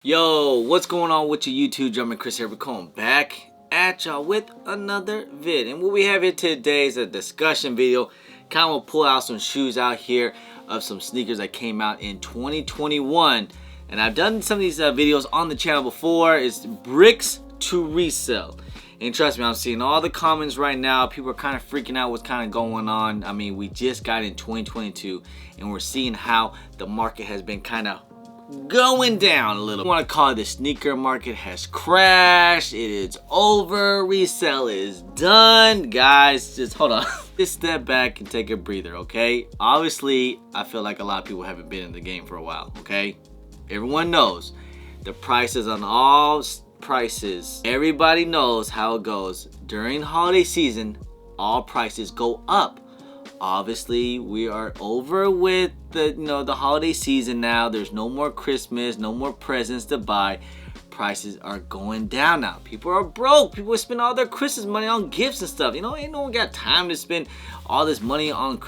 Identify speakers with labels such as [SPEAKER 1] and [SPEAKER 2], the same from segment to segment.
[SPEAKER 1] Yo, what's going on with your YouTube? Drummer Chris here. We're coming back at y'all with another vid. And what we have here today is a discussion video. Kind of pull out some shoes out here of some sneakers that came out in 2021. And I've done some of these videos on the channel before. It's bricks to resell. And trust me, I'm seeing all the comments right now. People are kind of freaking out what's kind of going on. I mean, we just got in 2022 and we're seeing how the market has been kind of going down a little. I want to call it the sneaker market has crashed. It is over. Resell is done. Guys, just hold on. Just step back and take a breather, okay? Obviously, I feel like a lot of people haven't been in the game for a while, okay? Everyone knows the prices on all prices. Everybody knows how it goes. During holiday season, all prices go up. Obviously, we are over with the holiday season now. There's no more Christmas, no more presents to buy. Prices are going down now. People are broke. People spend all their Christmas money on gifts and stuff. Ain't no one got time to spend all this money on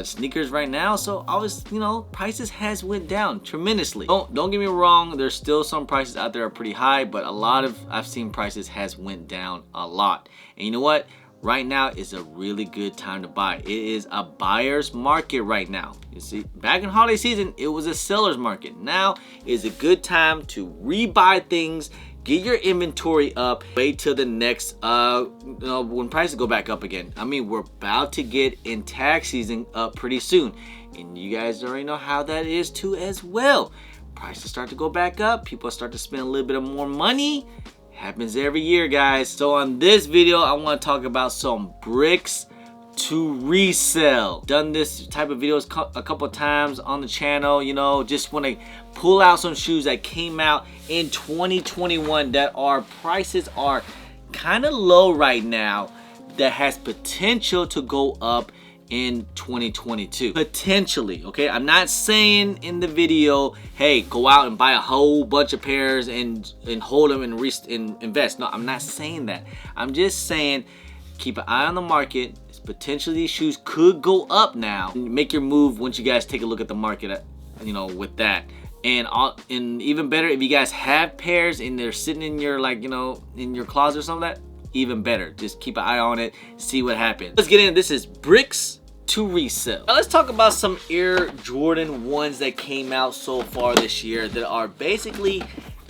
[SPEAKER 1] sneakers right now. So obviously, prices has went down tremendously. Don't get me wrong. There's still some prices out there are pretty high, but I've seen prices has went down a lot. And you know what? Right now is a really good time to buy. It is a buyer's market right now. You see, back in holiday season, it was a seller's market. Now is a good time to rebuy things, get your inventory up, wait till the next, when prices go back up again. I mean, we're about to get in tax season up pretty soon. And you guys already know how that is too as well. Prices start to go back up. People start to spend a little bit of more money. Happens every year, guys. So on this video, I want to talk about some bricks to resell. Done this type of videos a couple of times on the channel. Just want to pull out some shoes that came out in 2021 that prices are kind of low right now, that has potential to go up in 2022 potentially. Okay, I'm not saying in the video, hey, go out and buy a whole bunch of pairs and hold them and invest. No, I'm not saying that. I'm just saying keep an eye on the market. Potentially these shoes could go up now. Make your move once you guys take a look at the market, with that. And even better, if you guys have pairs and they're sitting in your in your closet or something like that, even better. Just keep an eye on it, see what happens. Let's get in. This is bricks to resell. Now let's talk about some Air Jordan 1s that came out so far this year that are basically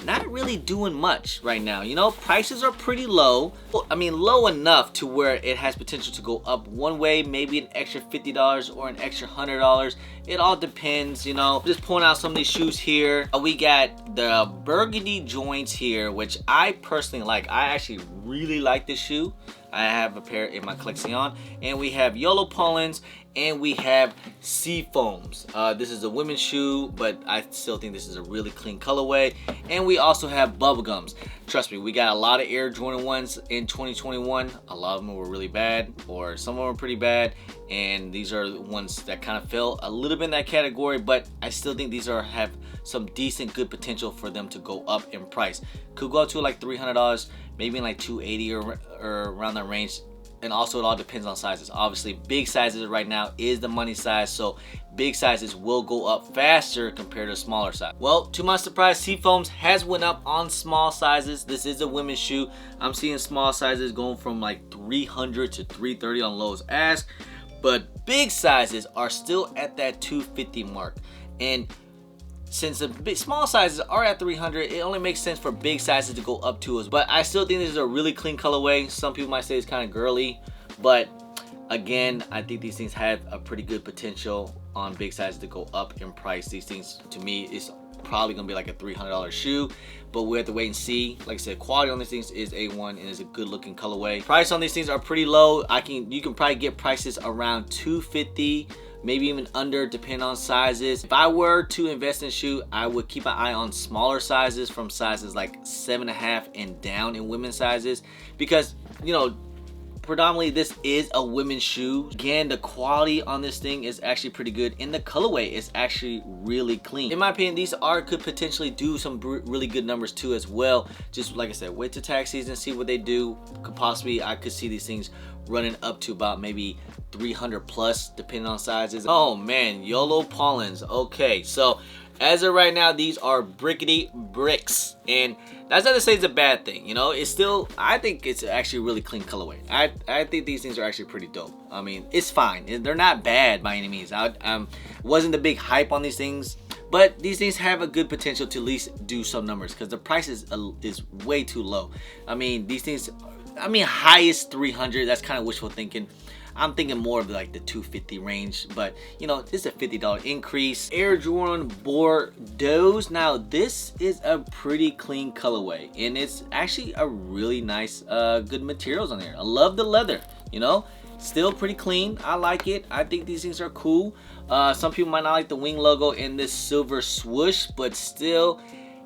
[SPEAKER 1] not really doing much right now. Prices are pretty low. I mean, low enough to where it has potential to go up one way, maybe an extra $50 or an extra $100. It all depends, Just pulling out some of these shoes here. We got the burgundy joints here, which I personally like. I actually really like this shoe. I have a pair in my collection. And we have yellow pollens and we have sea foams. This is a women's shoe, but I still think this is a really clean colorway. And we also have bubblegums. Trust me, we got a lot of Air Jordan 1s in 2021. A lot of them were really bad, or some of them were pretty bad. And these are the ones that kind of fell a little bit in that category, but I still think these have some decent, good potential for them to go up in price. Could go up to like $300, maybe like $280 or around that range. And also it all depends on sizes. Obviously big sizes right now is the money size, so big sizes will go up faster compared to smaller size. Well, to my surprise, Seafoams has went up on small sizes. This is a women's shoe. I'm seeing small sizes going from like 300 to 330 on lowest ask, but big sizes are still at that 250 mark. And since the small sizes are at 300, it only makes sense for big sizes to go up to us. But I still think this is a really clean colorway. Some people might say it's kind of girly, but again, I think these things have a pretty good potential on big sizes to go up in price. These things, to me, is probably gonna be like a $300 shoe, but we have to wait and see. Like I said, quality on these things is A1 and is a good looking colorway. Price on these things are pretty low. You can probably get prices around $250. Maybe even under, depending on sizes. If I were to invest in a shoe, I would keep an eye on smaller sizes, from sizes like 7.5 and down in women's sizes, because predominantly this is a women's shoe. Again, the quality on this thing is actually pretty good, and the colorway is actually really clean. In my opinion, these could potentially do some really good numbers too as well. Just like I said, wait till tax season, see what they do. I could see these things running up to about maybe 300 plus, depending on sizes. Oh man, YOLO pollens. Okay, so As of right now, these are brickety bricks, and that's not to say it's a bad thing. You know, it's still, I think it's actually a really clean colorway. I think these things are actually pretty dope. I mean, it's fine. They're not bad by any means. I wasn't the big hype on these things, but these things have a good potential to at least do some numbers because the price is way too low. I mean, these things, I mean, highest 300. That's kind of wishful thinking. I'm thinking more of like the 250 range, but you know, this is a $50 increase. Air Jordan Bordeaux. Now this is a pretty clean colorway, and it's actually a really nice, good materials on there. I love the leather, you know, still pretty clean. I like it. I think these things are cool. Some people might not like the wing logo and this silver swoosh, but still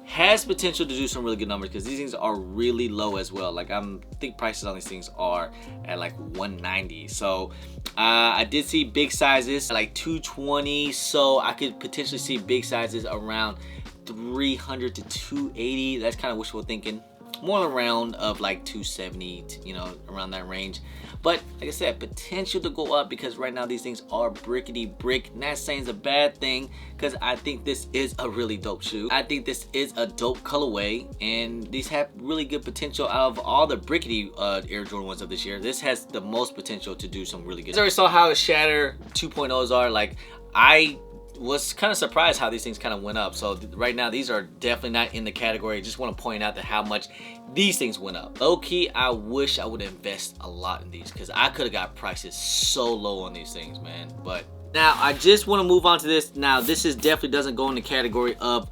[SPEAKER 1] has potential to do some really good numbers because these things are really low as well. Like I think prices on these things are at like 190. So I did see big sizes like 220, so I could potentially see big sizes around 300 to 280. That's kind of wishful thinking. More around of like 270, you know, around that range. But like I said, potential to go up because right now these things are brickety brick. Not saying it's a bad thing because I think this is a really dope shoe. I think this is a dope colorway, and these have really good potential. Out of all the brickety Air Jordan ones of this year, this has the most potential to do some really good. I already saw how the Shatter 2.0s are. Like I was kind of surprised how these things kind of went up. So right now these are definitely not in the category. I just want to point out that how much these things went up. Low key, I wish I would invest a lot in these because I could have got prices so low on these things, man. But now I just want to move on to this. Now this is definitely doesn't go in the category of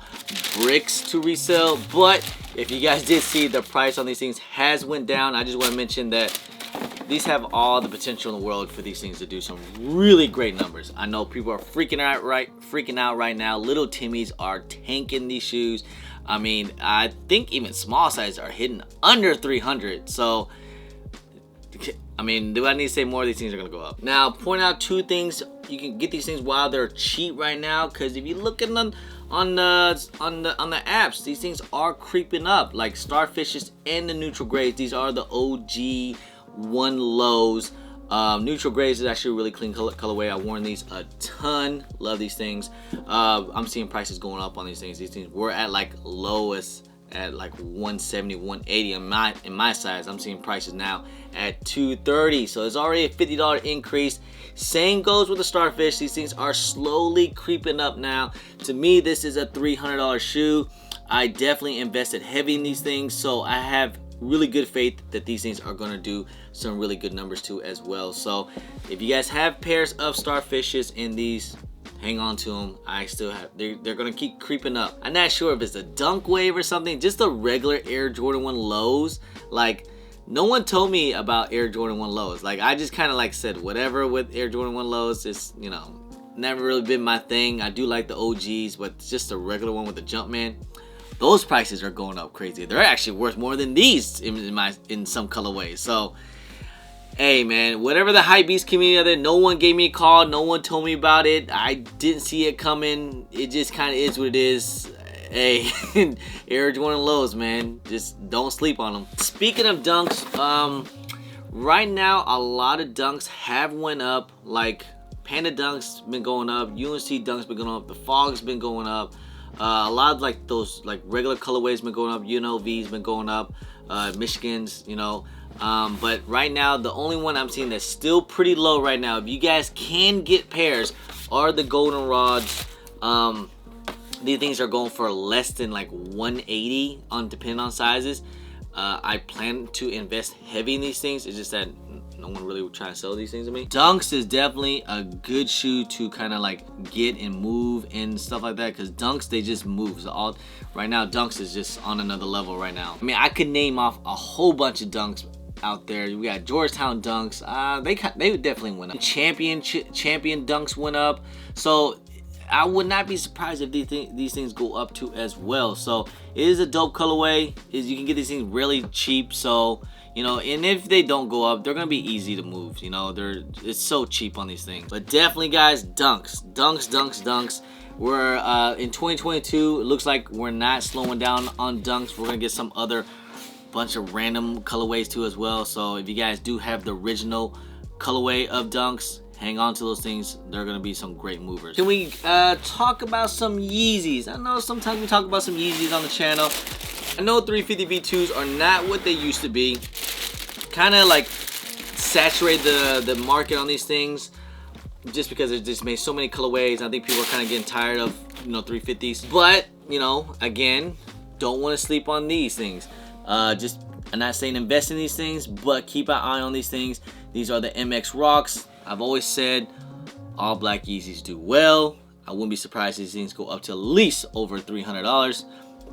[SPEAKER 1] bricks to resell, but if you guys did see, the price on these things has went down. I just want to mention that these have all the potential in the world for these things to do some really great numbers. I know people are freaking out right now. Little Timmies are tanking these shoes. I mean, I think even small sizes are hitting under 300. So, I mean, do I need to say more? These things are gonna go up. Now, point out two things. You can get these things while they're cheap right now, because if you look at them on the apps, these things are creeping up. Like Starfishes and the neutral grades. These are the OG one lows. Neutral grades is actually a really clean colorway. I worn these a ton. Love these things. I'm seeing prices going up on these things. These things were at like lowest at like 170, 180 in my size. I'm seeing prices now at 230. So it's already a $50 increase. Same goes with the Starfish. These things are slowly creeping up now. To me, this is a $300 shoe. I definitely invested heavy in these things, so I have really good faith that these things are going to do some really good numbers too as well. So if you guys have pairs of Starfishes in these, hang on to them. I still have, they're going to keep creeping up. I'm not sure if it's a dunk wave or something, just the regular Air Jordan 1 lows. Like, no one told me about Air Jordan 1 lows. Like, I just kind of like said whatever with Air Jordan 1 lows. It's, you know, never really been my thing. I do like the OGs, but just the regular one with the Jumpman, those prices are going up crazy. They're actually worth more than these in some colorways. So, hey man, whatever the hypebeast community out there, no one gave me a call, no one told me about it. I didn't see it coming. It just kind of is what it is. Hey, Air Jordan lows, man. Just don't sleep on them. Speaking of dunks, right now a lot of dunks have went up. Like Panda Dunks been going up, UNC Dunks been going up, the Fog's been going up. A lot of like those like regular colorways been going up. UNLV's been going up. Michigan's, you know. But right now the only one I'm seeing that's still pretty low right now, if you guys can get pairs, are the Golden Rods. These things are going for less than like 180 on depending on sizes. I plan to invest heavy in these things. It's just that no one really would try to sell these things to me. Dunks is definitely a good shoe to kind of like get and move and stuff like that, because Dunks, they just move. So right now Dunks is just on another level right now. I mean, I could name off a whole bunch of Dunks out there. We got Georgetown Dunks. They definitely went up. Champion Dunks went up. So I would not be surprised if these things go up too as well. So it is a dope colorway. You can get these things really cheap. So, you know, and if they don't go up, they're gonna be easy to move. You know, it's so cheap on these things. But definitely, guys, Dunks. We're in 2022. It looks like we're not slowing down on Dunks. We're gonna get some other bunch of random colorways too as well. So if you guys do have the original colorway of Dunks, hang on to those things. They're gonna be some great movers. Can we talk about some Yeezys? I know sometimes we talk about some Yeezys on the channel. I know 350 V2s are not what they used to be. Kind of like saturate the market on these things, just because it just made so many colorways. I think people are kind of getting tired of 350s. But again, don't want to sleep on these things. I'm not saying invest in these things, but keep an eye on these things. These are the MX Rocks. I've always said all black Yeezys do well. I wouldn't be surprised if these things go up to at least over $300.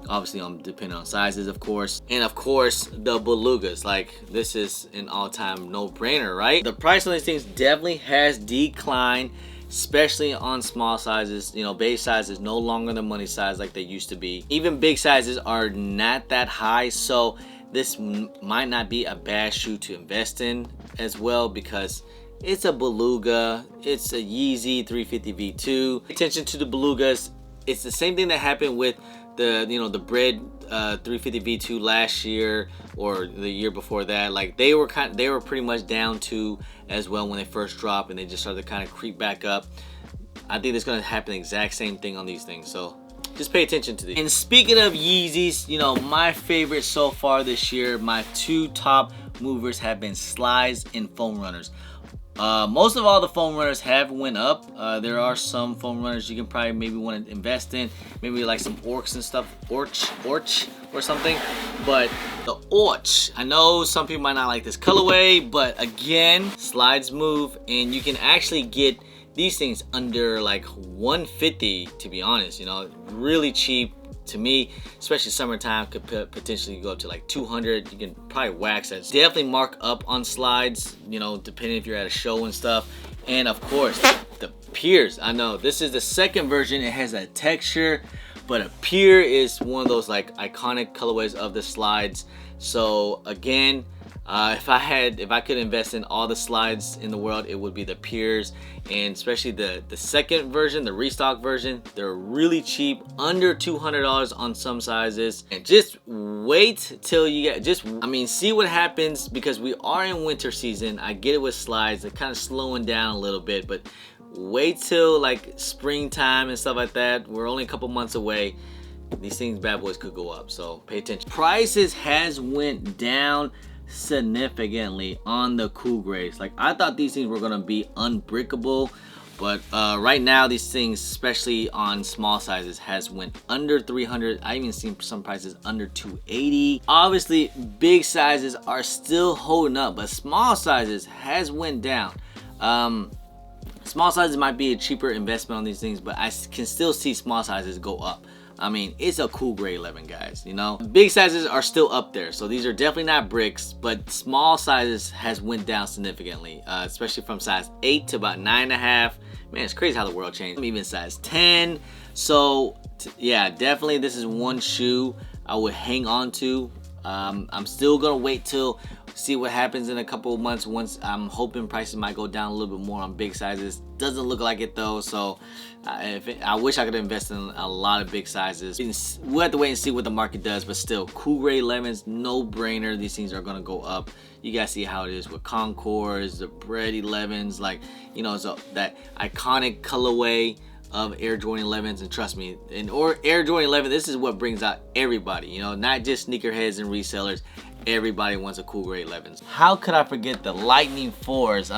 [SPEAKER 1] Obviously, depending on sizes, of course. And of course, the Belugas. Like, this is an all-time no-brainer, right? The price on these things definitely has declined, especially on small sizes. Base size is no longer the money size like they used to be. Even big sizes are not that high, so this might not be a bad shoe to invest in as well, because it's a Beluga, it's a Yeezy 350 V2. Attention to the Belugas. It's the same thing that happened with the Bread 350 V2 last year or the year before that. Like, they were pretty much down to as well when they first dropped, and they just started to kind of creep back up. I think it's going to happen the exact same thing on these things, so just pay attention to these. And speaking of Yeezys, my favorite so far this year, my two top movers have been slides and foam runners. Most of all the foam runners have went up. There are some foam runners you can probably maybe want to invest in, maybe like some orcs and stuff, orch or something. But the orch, I know some people might not like this colorway, but again, slides move, and you can actually get these things under like 150, to be honest. Really cheap to me, especially summertime. Could potentially go up to like 200. You can probably wax that. Definitely mark up on slides, depending if you're at a show and stuff. And of course, the piers. I know this is the second version. It has a texture, but a pier is one of those like iconic colorways of the slides. So again, if I could invest in all the slides in the world, it would be the piers, and especially the second version, the restock version. They're really cheap, under $200 on some sizes. And just wait till you get, see what happens, because we are in winter season. I get it with slides, they're kind of slowing down a little bit, but wait till like springtime and stuff like that. We're only a couple months away. These things, bad boys, could go up, so pay attention. Prices has went down significantly on the cool grades. Like, I thought these things were gonna be unbreakable, but right now these things, especially on small sizes, has went under 300. I even seen some prices under 280. Obviously big sizes are still holding up, but small sizes has went down. Small sizes might be a cheaper investment on these things, but I can still see small sizes go up. It's a cool grade 11, guys. Big sizes are still up there, so these are definitely not bricks, but small sizes has went down significantly, especially from size 8 to about 9.5. Man, it's crazy how the world changed. Even size 10. So yeah, definitely this is one shoe I would hang on to. I'm still gonna wait till see what happens in a couple of months. Once, I'm hoping prices might go down a little bit more on big sizes. Doesn't look like it though, so I wish I could invest in a lot of big sizes. We'll have to wait and see what the market does, but still, cool grade 11s, no brainer. These things are gonna go up. You guys see how it is with Concords, the Bread 11s, like, so that iconic colorway of Air Jordan 11s. And trust me, Air Jordan 11, this is what brings out everybody, not just sneakerheads and resellers. Everybody wants a cool grade 11s. How could I forget the Lightning 4s?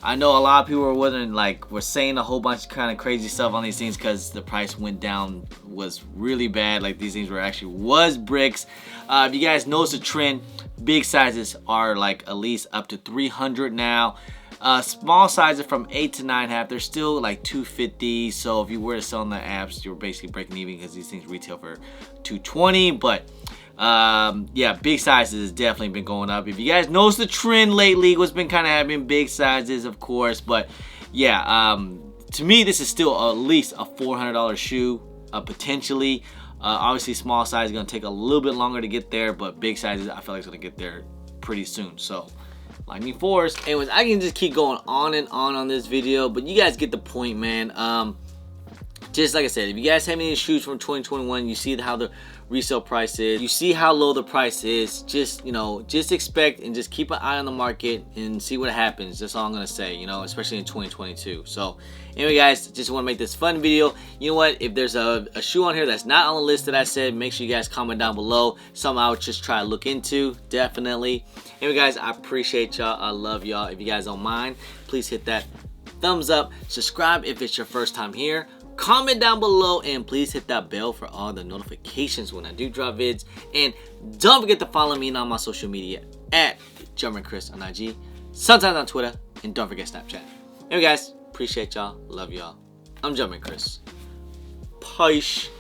[SPEAKER 1] I know a lot of people were wondering, like, we're saying a whole bunch of kind of crazy stuff on these things because the price went down, was really bad. Like, these things was bricks. If you guys notice the trend, big sizes are like at least up to 300 now. Small sizes from 8 to 9.5, they're still like 250. So if you were to sell on the apps, you're basically breaking even, because these things retail for 220. But yeah, big sizes has definitely been going up. If you guys notice the trend lately, what's been kind of having big sizes, of course. But yeah, to me, this is still at least a $400 shoe, potentially. Obviously, small size is going to take a little bit longer to get there, but big sizes, I feel like it's going to get there pretty soon. So Lightning 4s. Anyways, I can just keep going on and on this video, but you guys get the point, man. Just like I said, if you guys have any shoes from 2021, you see how the resale price is. You see how low the price is, just, you know, just expect and just keep an eye on the market and see what happens. That's all I'm gonna say, you know, especially in 2022. So anyway, guys, just want to make this fun video. You know what, if there's a shoe on here that's not on the list that I said, make sure you guys comment down below. Something I would just try to look into, definitely. Anyway, guys, I appreciate y'all. I love y'all. If you guys don't mind, please hit that thumbs up, subscribe if it's your first time here, comment down below, and please hit that bell for all the notifications when I do drop vids. And don't forget to follow me on my social media at Chris on IG, sometimes on Twitter, and don't forget Snapchat. Anyway, guys, appreciate y'all, love y'all. I'm Chris. Peace.